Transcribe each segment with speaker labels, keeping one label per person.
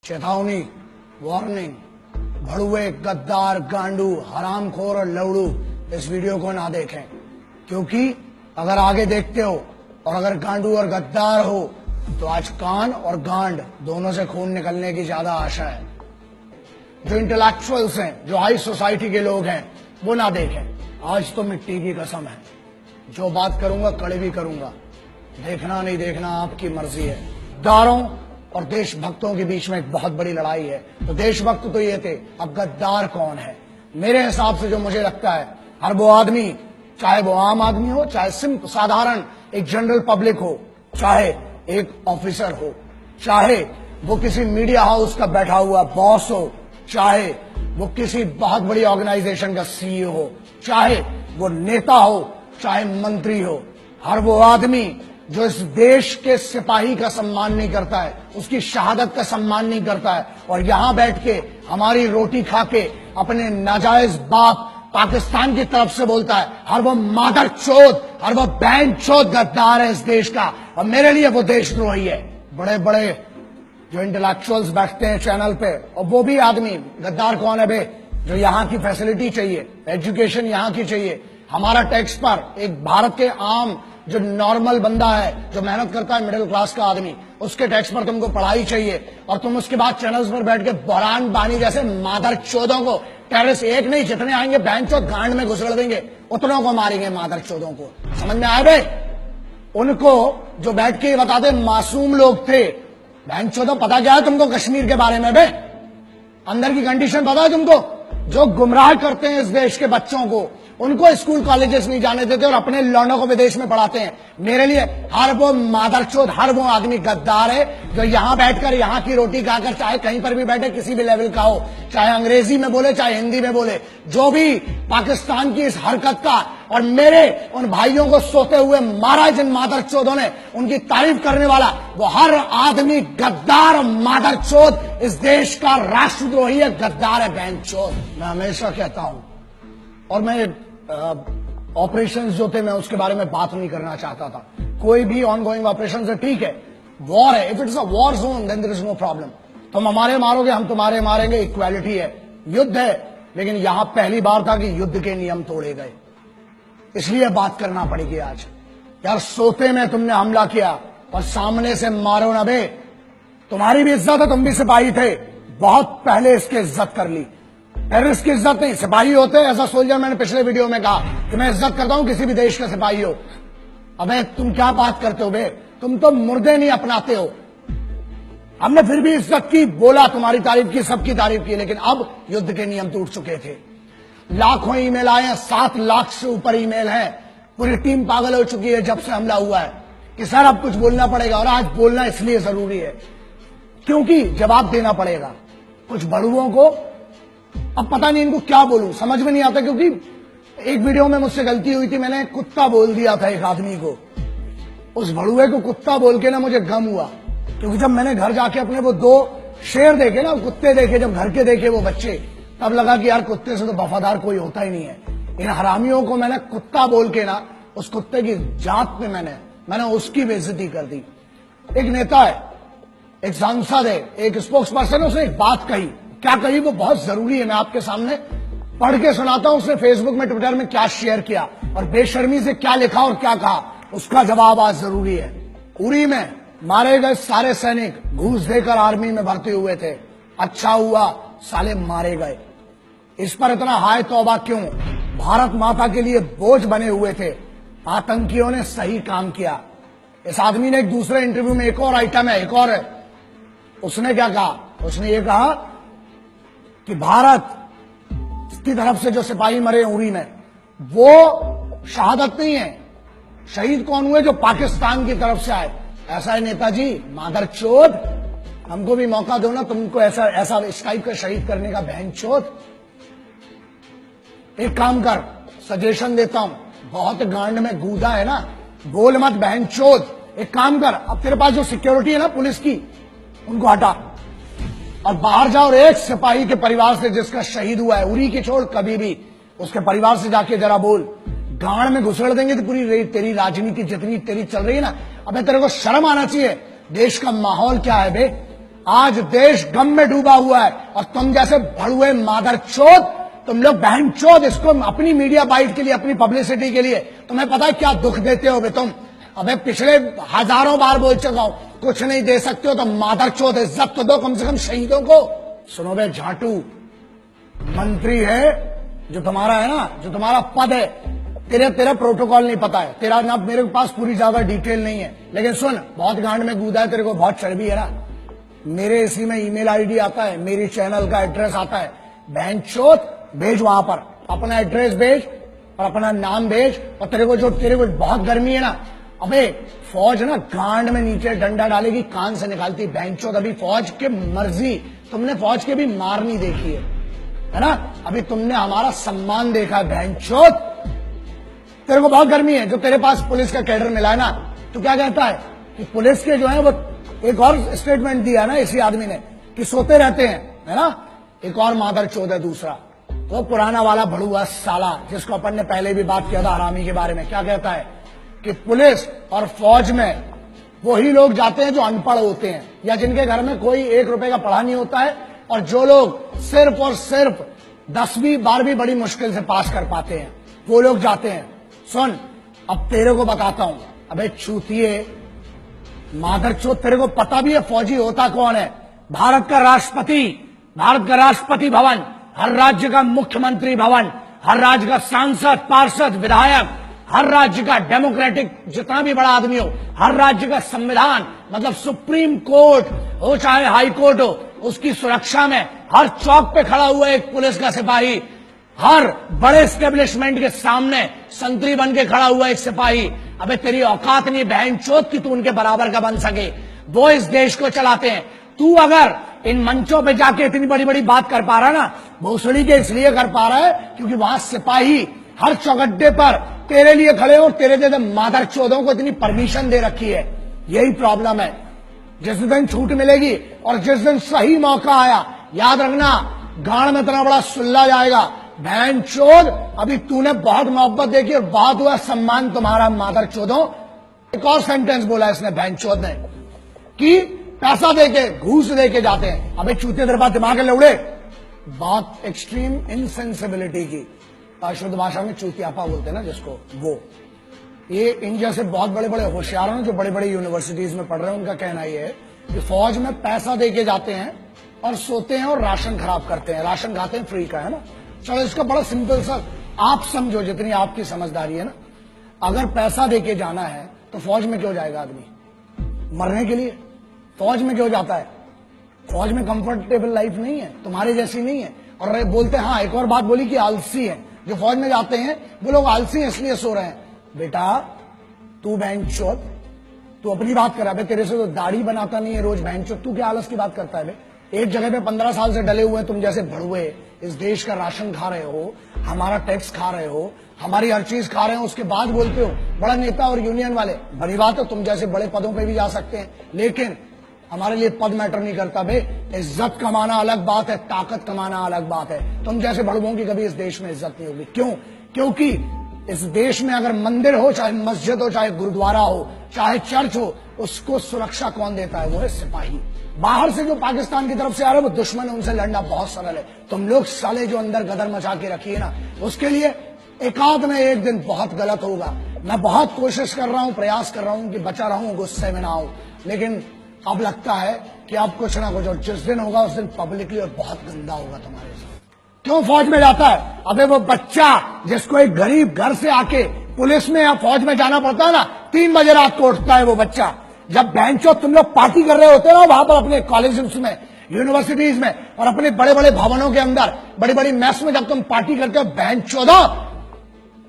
Speaker 1: चेतावनी, वार्निंग, भड़ुए, गद्दार, गांडू, हरामखोर और लवड़ू इस वीडियो को ना देखें, क्योंकि अगर आगे देखते हो और अगर गांडू और गद्दार हो तो आज कान और गांड दोनों से खून निकलने की ज्यादा आशा है। जो इंटेलेक्चुअल्स हैं, जो हाई सोसाइटी के लोग हैं, वो ना देखें। आज तो मिट्टी की कसम है, जो बात करूंगा कड़वी करूंगा, देखना नहीं देखना आपकी मर्जी है। गद्दारों और देशभक्तों के बीच में एक बहुत बड़ी लड़ाई है। तो देशभक्त तो ये थे, अब गद्दार कौन है? मेरे हिसाब से जो मुझे लगता है, हर वो आदमी, चाहे वो आम आदमी हो, चाहे सिंपल साधारण एक जनरल पब्लिक हो, चाहे एक ऑफिसर हो, चाहे वो किसी मीडिया हाउस का बैठा हुआ बॉस हो, चाहे वो किसी बहुत बड़ी ऑर्गेनाइजेशन का सीईओ हो, चाहे वो नेता हो, चाहे मंत्री हो, हर वो आदमी जो इस देश के सिपाही का सम्मान नहीं करता है, उसकी शहादत का सम्मान नहीं करता है और यहां बैठ के हमारी रोटी खा के अपने नाजायज बाप पाकिस्तान की तरफ से बोलता है, हर वो मादर चोद, हर वो बहन चोद गद्दार है इस देश का और मेरे लिए वो देशद्रोही है। बड़े बड़े जो इंटेलेक्चुअल्स बैठते हैं चैनल पे, और वो भी आदमी, गद्दार कौन है बे? जो यहाँ की फैसिलिटी चाहिए, एजुकेशन यहाँ की चाहिए, हमारा टैक्स पर एक भारत के आम जो नॉर्मल बंदा है, जो मेहनत करता है, मिडिल क्लास का आदमी, उसके टैक्स पर तुमको पढ़ाई चाहिए और तुम उसके बाद चैनल्स पर बैठ के बहरान बानी जैसे मादर चोदों को, टेररिस्ट एक नहीं जितने आएंगे बहन चोद गांड में घुसड़ देंगे, उतनों को मारेंगे मादर चोदों को। समझ में आए बे? उनको जो बैठ के बताते मासूम लोग थे, बहन चोदों पता क्या है तुमको कश्मीर के बारे में बे? अंदर की कंडीशन पता है तुमको? जो गुमराह करते हैं इस देश के बच्चों को, उनको स्कूल कॉलेजेस नहीं जाने देते और अपने लौंडों को विदेश में पढ़ाते हैं। मेरे लिए हर वो मादरचोद, हर वो आदमी गद्दार है जो यहां बैठकर यहाँ की रोटी खाकर, चाहे कहीं पर भी बैठे, किसी भी लेवल का हो, चाहे अंग्रेजी में बोले चाहे हिंदी में बोले, जो भी पाकिस्तान की इस हरकत का और मेरे उन भाइयों को सोते हुए मारा जिन मादरचोदों ने, उनकी तारीफ करने वाला वो हर आदमी गद्दार और मादरचोद इस देश का राष्ट्रद्रोही है, गद्दार है, बहनचोद। मैं हमेशा कहता हूं, और मैं ऑपरेशंस जो थे मैं उसके बारे में बात नहीं करना चाहता था। कोई भी ऑनगोइंग ऑपरेशन है, ठीक है, वॉर है, if it is a war zone then there is no problem. तुम हमारे मारोगे, हम तुम्हारे मारेंगे, इक्वालिटी है, युद्ध है। लेकिन यहां पहली बार था कि युद्ध के नियम तोड़े गए, इसलिए बात करना पड़ेगी आज। यार सोते में तुमने हमला किया और सामने से मारो ना बे। तुम्हारी भी इज्जत है, तुम भी सिपाही थे, बहुत पहले इसकी इज्जत कर ली। टेररिस्ट की इज्जत नहीं, सिपाही होते एज अ सोल्जर। मैंने पिछले वीडियो में कहा कि मैं इज्जत करता हूं किसी भी देश का सिपाही हो। अबे तुम क्या बात करते हो बे? तुम तो मुर्दे नहीं अपनाते हो। हमने फिर भी इज्जत की, बोला, तुम्हारी तारीफ की, सबकी तारीफ की, लेकिन अब युद्ध के नियम टूट चुके थे। लाखों ईमेल आए हैं, 7 लाख से ऊपर ईमेल हैं। पूरी टीम पागल हो चुकी है जब से हमला हुआ है कि सर अब कुछ बोलना पड़ेगा। और आज बोलना इसलिए जरूरी है क्योंकि जवाब देना पड़ेगा कुछ बड़ुओं को। अब पता नहीं इनको क्या बोलूं, समझ में नहीं आता, क्योंकि एक वीडियो में मुझसे गलती हुई थी, मैंने कुत्ता बोल दिया था एक आदमी को। उस भड़ुए को कुत्ता बोल के ना मुझे गम हुआ, क्योंकि जब मैंने घर जाके अपने वो 2 शेर देखे ना, कुत्ते देखे, जब घर के देखे वो बच्चे, तब लगा कि यार कुत्ते से तो वफादार कोई होता ही नहीं है। इन हरामियों को मैंने कुत्ता बोल के ना, उस कुत्ते की जात पे मैंने उसकी बेइज्जती कर दी। एक नेता है, एक सांसद है, एक स्पोक्स पर्सन है, उसने एक बात कही। क्या कही वो बहुत जरूरी है, मैं आपके सामने पढ़ के सुनाता हूं। उसने फेसबुक में, ट्विटर में क्या शेयर किया और बेशर्मी से क्या लिखा और क्या कहा, उसका जवाब आज जरूरी है। उरी में मारे गए सारे सैनिक घूस देकर आर्मी में भर्ती हुए थे, अच्छा हुआ साले मारे गए। इस पर इतना हाय तौबा क्यों? भारत माता के लिए बोझ बने हुए थे, आतंकियों ने सही काम किया। इस आदमी ने एक दूसरे इंटरव्यू में, एक और आइटम है, एक और है, उसने क्या कहा? उसने ये कहा कि भारत की तरफ से जो सिपाही मरे उरी में, वो शहादत नहीं है। शहीद कौन हुए? जो पाकिस्तान की तरफ से आए। ऐसा है नेताजी, मादरचोद, हमको भी मौका दो ना, तुमको ऐसा इस टाइप का शहीद करने का, बहनचोद। एक काम कर, सजेशन देता हूं, बहुत गांड में गूदा है ना, बोल मत बहनचोद। एक काम कर, अब तेरे पास जो सिक्योरिटी है ना पुलिस की, उनको हटा और बाहर जाओ और एक सिपाही के परिवार से जिसका शहीद हुआ है, उरी की छोड़, कभी भी उसके परिवार से जाके जरा बोल। गांड में घुसड़ देंगे तो पूरी तेरी राजनीति जितनी तेरी चल रही है ना। अबे तेरे को शर्म आना चाहिए। देश का माहौल क्या है बे? आज देश गम में डूबा हुआ है और तुम जैसे भड़ुए मादरचोद, तुम लोग बहनचोद इसको अपनी मीडिया बाइट के लिए, अपनी पब्लिसिटी के लिए, तुम्हें पता है क्या दुख देते हो बे तुम। अबे पिछले हजारों बार बोल चुका हूं, कुछ नहीं दे सकते हो तो मादरचोद इज्जत तो दो कम से कम शहीदों को। सुनो बे झाटू, मंत्री है जो तुम्हारा है ना, जो तुम्हारा पद है, तेरा प्रोटोकॉल नहीं पता है, तेरा ना मेरे पास पूरी ज्यादा डिटेल नहीं है, लेकिन सुन, बहुत गांड में कूदा है, तेरे को बहुत चर्बी है ना। मेरे इसी में ईमेल आईडी आता है, मेरी चैनल का एड्रेस आता है, बहनचोद भेज वहां पर, अपना एड्रेस भेज और अपना नाम भेज। और तेरे को बहुत गर्मी है ना, अबे फौज ना गांड में नीचे डंडा डालेगी, कान से निकालती बहनचोद। अभी फौज के मर्जी, तुमने फौज के भी मार नहीं देखी है ना, अभी तुमने हमारा सम्मान देखा है बहनचोद। तेरे को बहुत गर्मी है, जो तेरे पास पुलिस का कैडर मिला है ना, तो क्या कहता है कि पुलिस के जो है वो, एक और स्टेटमेंट दिया ना इसी आदमी ने कि सोते रहते हैं, है ना। एक और मादरचोद है दूसरा, वो पुराना वाला भड़ुआ साला जिसको अपन ने पहले भी बात किया था हरामी के बारे में। क्या कहता है कि पुलिस और फौज में वही लोग जाते हैं जो अनपढ़ होते हैं या जिनके घर में कोई 1 रुपए का पढ़ा नहीं होता है, और जो लोग सिर्फ और सिर्फ 10वीं 12वीं बड़ी मुश्किल से पास कर पाते हैं, वो लोग जाते हैं। सुन, अब तेरे को बताता हूं, अबे चूतिए मादरचोद, तेरे को पता भी है फौजी होता कौन है? भारत का राष्ट्रपति, भारत का राष्ट्रपति भवन, हर राज्य का मुख्यमंत्री भवन, हर राज्य का सांसद, पार्षद, विधायक, हर राज्य का डेमोक्रेटिक जितना भी बड़ा आदमी हो, हर राज्य का संविधान, मतलब सुप्रीम कोर्ट हो चाहे हाई कोर्ट हो, उसकी सुरक्षा में हर चौक पे खड़ा हुआ एक पुलिस का सिपाही, हर बड़े एस्टेब्लिशमेंट के सामने संतरी बन के खड़ा हुआ एक सिपाही। अबे तेरी औकात नहीं बहनचोद कि तू उनके बराबर का बन सके। वो इस देश को चलाते हैं। तू अगर इन मंचों पे जाके इतनी बड़ी बड़ी बात कर पा रहा है ना, भोसड़ी के इसलिए कर पा रहा है क्योंकि वहां सिपाही हर चौगड्डे पर तेरे लिए खड़े हो, तेरे जैसे मादरचोदों को इतनी परमिशन दे रखी है। यही प्रॉब्लम है। जिस दिन छूट मिलेगी और जिस दिन सही मौका आया, याद रखना गांड में इतना बड़ा सुल्ला जाएगा। बहनचोद, अभी तूने बहुत मोहब्बत देखी और बहुत हुआ सम्मान तुम्हारा मादरचोदों। एक और सेंटेंस बोला इसने बहनचोद ने कि पैसा देके, घूस देके जाते हैं। अबे चूते तेरे पास दिमाग है लौड़े। बात एक्सट्रीम इनसेंसिबिलिटी की, शुद्ध भाषा में चूतियापा बोलते हैं ना जिसको, वो ये इंडिया से बहुत बड़े बड़े होशियार हैं जो बड़े बड़े यूनिवर्सिटीज में पढ़ रहे हैं, उनका कहना यह है कि फौज में पैसा देके जाते हैं और सोते हैं और राशन खराब करते हैं, राशन खाते हैं फ्री का, है ना। चलो इसका बड़ा सिंपल सा आप समझो, जितनी आपकी समझदारी है ना, अगर पैसा देके जाना है तो फौज में क्यों जाएगा आदमी? मरने के लिए। फौज में क्यों जाता है? फौज में कंफर्टेबल लाइफ नहीं है, तुम्हारे जैसी नहीं है। और बोलते हैं, हाँ एक और बात बोली कि आलसी है जो फौज में जाते हैं, वो लोग आलसी हैं इसलिए सो रहे हैं। बेटा तू बहनचोद, तू अपनी बात कर रहा है, तेरे से तो दाढ़ी बनाता नहीं है रोज बहनचोद, तू क्या आलस की बात करता है बे? एक जगह पे 15 साल से डले हुए हैं तुम जैसे भड़ुए, इस देश का राशन खा रहे हो, हमारा टैक्स खा रहे हो, हमारी हर चीज खा रहे हो, उसके बाद बोलते हो बड़ा नेता और यूनियन वाले। बड़ी बात है, तुम जैसे बड़े पदों पे भी जा सकते हैं, लेकिन हमारे लिए पद मैटर नहीं करता बे। इज्जत कमाना अलग बात है, ताकत कमाना अलग बात है। तुम जैसे भड़ुओं की कभी इस देश में इज्जत नहीं होगी। क्यों? क्योंकि इस देश में अगर मंदिर हो, चाहे मस्जिद हो, चाहे गुरुद्वारा हो, चाहे चर्च हो, उसको सुरक्षा कौन देता है? वो है सिपाही। बाहर से जो पाकिस्तान की तरफ से आ रहे हैं वो दुश्मन है, उनसे लड़ना बहुत सरल है। तुम लोग साले जो अंदर गदर मचा के रखी है ना, उसके लिए एकाध में एक दिन बहुत गलत होगा। मैं बहुत कोशिश कर रहा हूं, प्रयास कर रहा हूं कि बचा रहूं, गुस्से में ना आऊं, लेकिन अब लगता है कि अब कुछ ना कुछ, और जिस दिन होगा उस दिन पब्लिकली और बहुत गंदा होगा तुम्हारे साथ। क्यों फौज में जाता है? अबे वो बच्चा जिसको एक गरीब घर से आके पुलिस में या फौज में जाना पड़ता है ना, 3 बजे रात को उठता है वो बच्चा। जब बेंचो तुम लोग पार्टी कर रहे होते हो ना वहां पर अपने कॉलेजेस में, यूनिवर्सिटीज में और अपने बड़े बड़े भवनों के अंदर, बड़ी बड़ी मैस में जब तुम पार्टी करते हो बेंचो दो,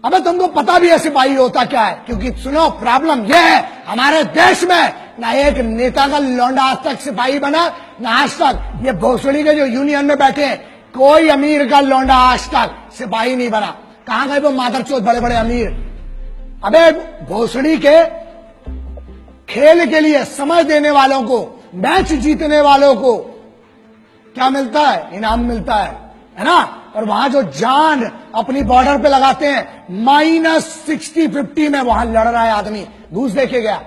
Speaker 1: अबे तुमको पता भी है सिपाही होता क्या है। क्योंकि सुनो, प्रॉब्लम यह है हमारे देश में, ना एक नेता का लौंडा आज तक सिपाही बना, ना आज तक ये भोसड़ी के जो यूनियन में बैठे हैं, कोई अमीर का लौंडा आज तक सिपाही नहीं बना। कहां गए वो मादरचोद बड़े बड़े अमीर? अबे भोसड़ी के खेल के लिए समय देने वालों को, मैच जीतने वालों को क्या मिलता है? इनाम मिलता है ना। और वहां जो जान अपनी बॉर्डर पे लगाते हैं, -60-50 में वहां लड़ रहा है आदमी, घूस देके गया,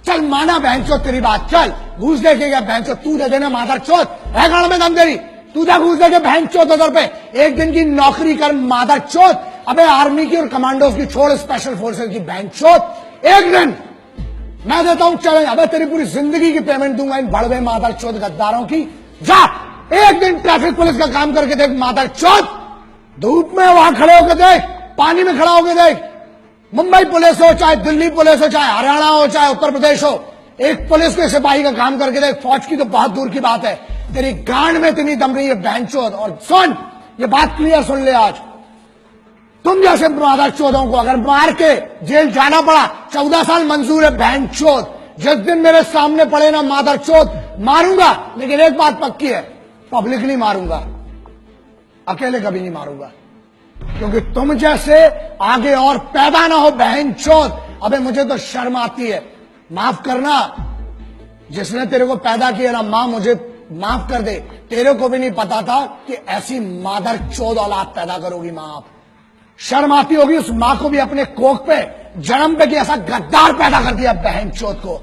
Speaker 1: चल माना बहनचोद तेरी बात, चल घूस दे के गया बहनचोद, तू दे देना मादरचोद, है गाड़ में दम तेरी, तू जा घूस दे के बहनचोद उधर पे, एक दिन की नौकरी कर मादरचोद। अबे आर्मी की और कमांडोज की छोड़, स्पेशल फोर्सेज की बहनचोद, एक दिन मैं देता हूं चैलेंज, अबे तेरी पूरी जिंदगी की पेमेंट दूंगा इन बड़वे मादरचोद गद्दारों की। जा एक दिन ट्रैफिक पुलिस का काम करके देख मादरचोद, धूप में वहां खड़े होकर देख, पानी में खड़ा होकर देख, मुंबई पुलिस हो चाहे दिल्ली पुलिस हो चाहे हरियाणा हो चाहे उत्तर प्रदेश हो, एक पुलिस के सिपाही का काम करके देख, फौज की तो बहुत दूर की बात है, तेरी गांड में इतनी दम रही है बहनचोद। और सुन, ये बात क्लियर सुन ले, आज तुम जैसे मादरचोदों को अगर मार के जेल जाना पड़ा, 14 साल मंजूर है बहनचोद। जिस दिन मेरे सामने पड़े ना मादरचोद, मारूंगा, लेकिन एक बात पक्की है, पब्लिकली मारूंगा, अकेले कभी नहीं मारूंगा, क्योंकि तुम जैसे आगे और पैदा ना हो बहनचोद। अबे मुझे तो शर्म आती है, माफ करना, जिसने तेरे को पैदा किया ना मां, मुझे माफ कर दे, तेरे को भी नहीं पता था कि ऐसी मादरचोद औलाद पैदा करोगी मां आप। शर्म आती होगी उस मां को भी अपने कोख पे जन्म पे कि ऐसा गद्दार पैदा कर दिया बहनचोद को।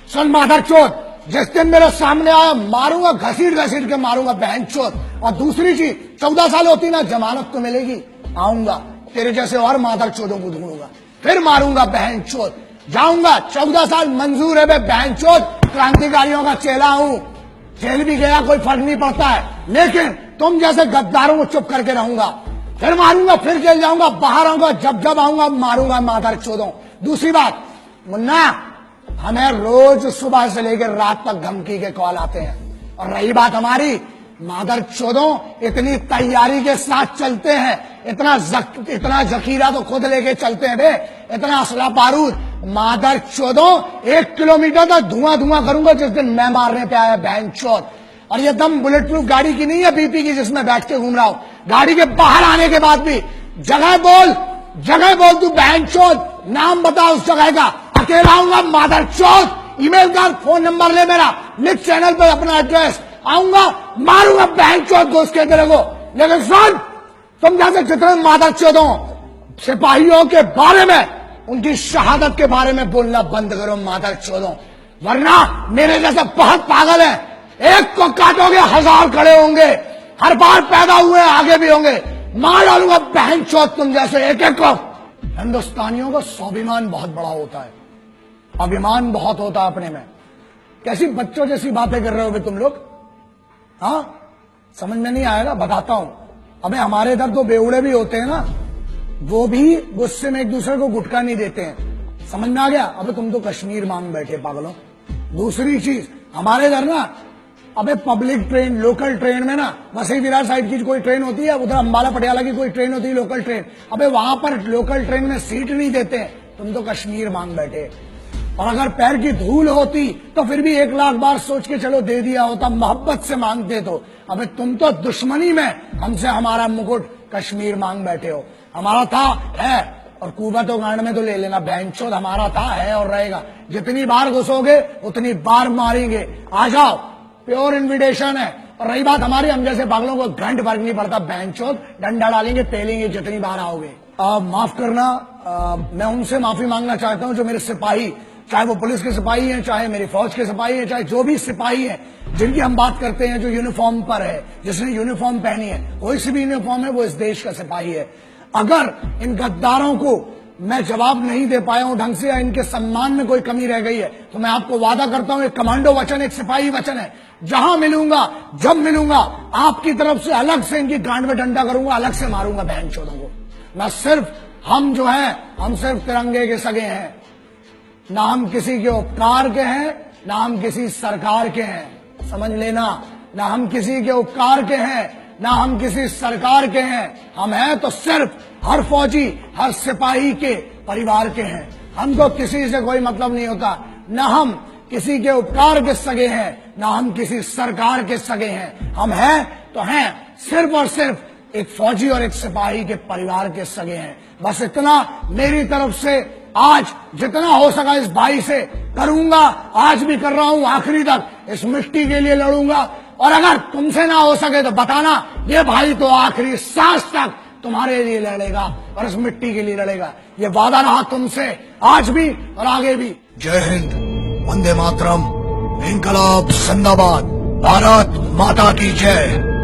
Speaker 1: सुन मादरचोद, जिस दिन मेरे सामने आया मारूंगा, घसीट घसीट के मारूंगा बहनचोद। और दूसरी चीज, 14 साल होती ना जमानत तो मिलेगी, आऊंगा तेरे जैसे और मादरचोदों को ढूंढूंगा, फिर मारूंगा बहनचोद, जाऊंगा। 14 साल मंजूर है बहनचोद, क्रांतिकारियों का चेला हूं, जेल भी गया कोई फर्क नहीं पड़ता है, लेकिन तुम जैसे गद्दारों को चुप करके रहूंगा, फिर मारूंगा, फिर जेल जाऊंगा, बाहर आऊंगा, जब जब आऊंगा मारूंगा मादरचोदों। दूसरी बात मुन्ना, हमें रोज सुबह से लेकर रात तक धमकी के कॉल आते हैं, और रही बात हमारी, मादरचोदों इतनी तैयारी के साथ चलते हैं, इतना जखीरा तो खुद लेके चलते हैं बे, इतना असला बारूद, मादरचोदों 1 किलोमीटर तक धुआं धुआं करूंगा जिस दिन मैं मारने पे आया बहनचोद। और ये दम बुलेट प्रूफ गाड़ी की नहीं है बीपी की जिसमें बैठ के घूम रहा हूं, गाड़ी के बाहर आने के बाद भी जगह बोल तू बहनचोद, नाम बता उस जगह का, अकेला आऊंगा मादरचोद, ईमेल कर, फोन नंबर ले मेरा, लिख चैनल पर अपना एड्रेस, आऊंगा मारूंगा बहनचोद घुस के तेरे को। लेकिन सुन, तुम जैसे जितने मादरचोदों सिपाहियों के बारे में, उनकी शहादत के बारे में बोलना बंद करो मादरचोदों, वरना मेरे जैसे बहुत पागल है, एक को काटोगे 1000 खड़े होंगे, हर बार पैदा हुए आगे भी होंगे, मार डालूंगा बहनचोद तुम जैसे एक एक को। हिंदुस्तानियों का स्वाभिमान बहुत बड़ा होता है, अभिमान बहुत होता है अपने में। कैसी बच्चों जैसी बातें कर रहे हो तुम लोग, हाँ समझ में नहीं आएगा, बताता हूं। अबे हमारे इधर तो बेवड़े भी होते हैं ना, वो भी गुस्से में एक दूसरे को गुटका नहीं देते हैं, समझ में आ गया। अबे तुम तो कश्मीर मांग बैठे पागलों। दूसरी चीज, हमारे इधर ना, अबे पब्लिक ट्रेन, लोकल ट्रेन में ना, वसई विरार साइड की कोई ट्रेन होती है, उधर अंबाला पटियाला की कोई ट्रेन होती है लोकल ट्रेन, अबे वहां पर लोकल ट्रेन में सीट नहीं देते, तुम तो कश्मीर मांग बैठे। और अगर पैर की धूल होती तो फिर भी 1 लाख बार सोच के चलो दे दिया होता, मोहब्बत से मांगते तो। अबे तुम तो दुश्मनी में हमसे हमारा मुकुट कश्मीर मांग बैठे हो। हमारा था, है, और कुवत और गांड में तो ले लेना बहनचोद, हमारा था, है और रहेगा। जितनी बार घुसोगे उतनी बार मारेंगे, आ जाओ, प्योर इन्विटेशन है। और रही बात हमारी, हम जैसे पागलों को घंट फर्क नहीं पड़ता बहनचोद, डंडा डालेंगे, पेलेंगे जितनी बार आओगे। माफ करना, मैं उनसे माफी मांगना चाहता हूं जो मेरे सिपाही, चाहे वो पुलिस के सिपाही हैं, चाहे मेरी फौज के सिपाही हैं, चाहे जो भी सिपाही हैं जिनकी हम बात करते हैं, जो यूनिफॉर्म पर है, जिसने यूनिफॉर्म पहनी है, कोई सी भी यूनिफॉर्म है, वो इस देश का सिपाही है। अगर इन गद्दारों को मैं जवाब नहीं दे पाया हूं ढंग से, या इनके सम्मान में कोई कमी रह गई है, तो मैं आपको वादा करता हूं, एक कमांडो वचन, एक सिपाही वचन है, जहां मिलूंगा, जब मिलूंगा, आपकी तरफ से अलग से इनकी गांड में डंडा करूंगा, अलग से मारूंगा बहनचोदों को। मैं सिर्फ, हम जो है, हम सिर्फ तिरंगे के सगे हैं, ना हम किसी के उपकार के हैं, ना हम किसी सरकार के हैं, समझ लेना, ना हम किसी के उपकार के हैं, ना हम किसी सरकार के हैं। हम हैं तो सिर्फ हर फौजी, हर सिपाही के परिवार के हैं। हमको किसी से कोई मतलब नहीं होता, ना हम किसी के उपकार के सगे हैं, ना हम किसी सरकार के सगे हैं। हम हैं तो हैं सिर्फ और सिर्फ एक फौजी और एक सिपाही के परिवार के सगे हैं। बस इतना मेरी तरफ से आज जितना हो सका इस भाई से करूंगा, आज भी कर रहा हूं, आखिरी तक इस मिट्टी के लिए लड़ूंगा। और अगर तुमसे ना हो सके तो बताना, ये भाई तो आखिरी सांस तक तुम्हारे लिए लड़ेगा और इस मिट्टी के लिए लड़ेगा। ये वादा रहा तुमसे, आज भी और आगे भी। जय हिंद। वंदे मातरम, इनकलाब जिंदाबाद, भारत माता की जय।